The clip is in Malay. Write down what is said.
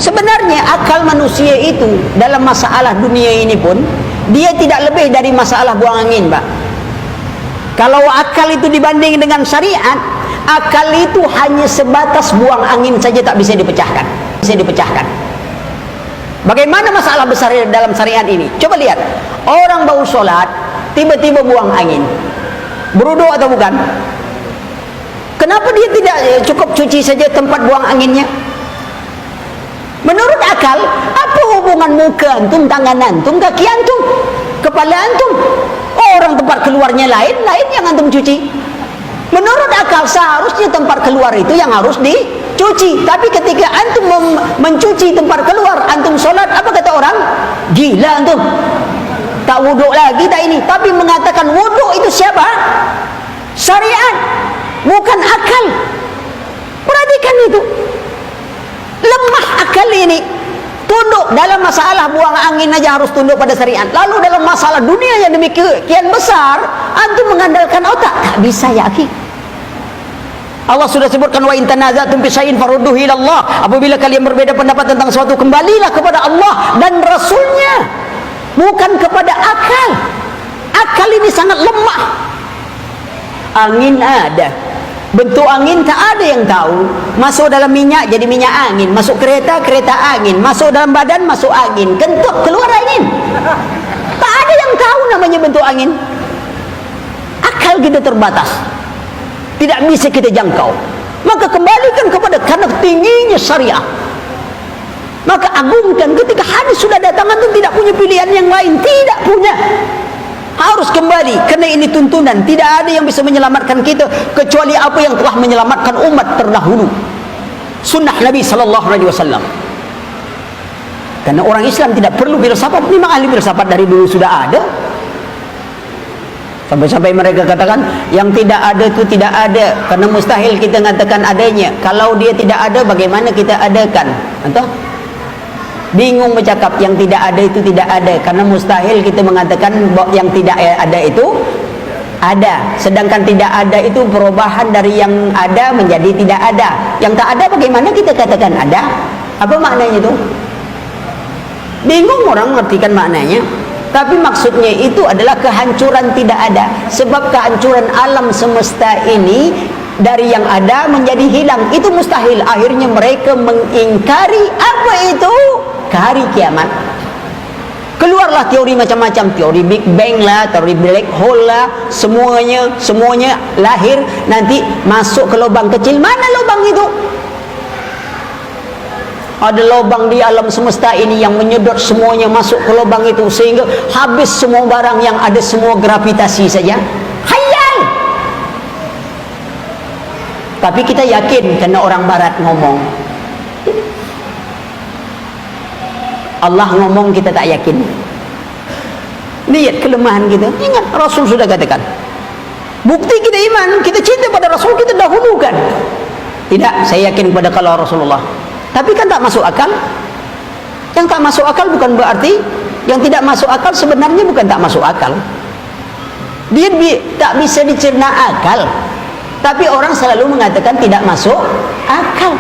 Sebenarnya akal manusia itu dalam masalah dunia ini pun dia tidak lebih dari masalah buang angin, Pak. Kalau akal itu dibanding dengan syariat, akal itu hanya sebatas buang angin saja, tak bisa dipecahkan. Bisa dipecahkan. Bagaimana masalah besar dalam syariat ini? Coba lihat, orang baru sholat tiba-tiba buang angin, berwudu atau bukan? Kenapa dia tidak cukup cuci saja tempat buang anginnya? Menurut akal, apa hubungan muka antum, tangan antum, kaki antum, kepala antum? Orang tempat keluarnya lain yang antum cuci. Menurut akal seharusnya tempat keluar itu yang harus dicuci. Tapi ketika antum mencuci tempat keluar, antum sholat, apa kata orang? Gila antum, tak wuduk lagi tak ini. Tapi mengatakan wuduk itu siapa? Syariat, bukan akal. Perhatikan itu, lemah akal ini. Tunduk dalam masalah buang angin aja harus tunduk pada syariat. Lalu dalam masalah dunia yang demikian besar, antum mengandalkan otak, tak bisa ya akhi. Allah sudah sebutkan, wa in tanazatum fi syai'in farudduhu ila Allah. Apabila kalian berbeda pendapat tentang sesuatu, kembalilah kepada Allah dan Rasulnya, bukan kepada akal. Akal ini sangat lemah. Angin ada, bentuk angin tak ada yang tahu. Masuk dalam minyak jadi minyak angin, masuk kereta, kereta angin, masuk dalam badan, masuk angin, kentut keluar angin. Tak ada yang tahu namanya bentuk angin. Akal kita terbatas, tidak bisa kita jangkau. Maka kembalikan kepada, karena tingginya syariah, maka agungkan. Ketika hadis sudah datang, antum tidak punya pilihan yang lain, tidak punya, harus kembali, karena ini tuntunan. Tidak ada yang bisa menyelamatkan kita kecuali apa yang telah menyelamatkan umat terdahulu, sunnah Nabi SAW. Karena orang Islam tidak perlu filsafat. Memang ahli filsafat dari dulu sudah ada. Sampai-sampai mereka katakan yang tidak ada itu tidak ada, karena mustahil kita mengatakan adanya. Kalau dia tidak ada, bagaimana kita adakan? Entah, bingung bercakap. Yang tidak ada itu tidak ada, karena mustahil kita mengatakan yang tidak ada itu ada. Sedangkan tidak ada itu perubahan dari yang ada menjadi tidak ada. Yang tak ada, bagaimana kita katakan ada? Apa maknanya itu? Bingung orang mengertikan maknanya. Tapi maksudnya itu adalah kehancuran tidak ada. Sebab kehancuran alam semesta ini dari yang ada menjadi hilang, itu mustahil. Akhirnya mereka mengingkari apa itu? Hari kiamat. Keluarlah teori macam-macam, teori Big Bang lah, teori Black Hole lah, semuanya lahir nanti masuk ke lubang kecil. Mana lubang itu? Ada lubang di alam semesta ini yang menyedot semuanya masuk ke lubang itu, sehingga habis semua barang yang ada, semua gravitasi saja. Khayal. Tapi kita yakin karena orang barat ngomong. Allah ngomong kita tak yakin. Lihat kelemahan kita. Ingat Rasul sudah katakan, bukti kita iman, kita cinta pada Rasul, kita dahulukan. Tidak, saya yakin pada kalau Rasulullah. Tapi kan tak masuk akal. Yang tak masuk akal bukan berarti yang tidak masuk akal sebenarnya bukan tak masuk akal. Dia tak bisa dicerna akal. Tapi orang selalu mengatakan tidak masuk akal.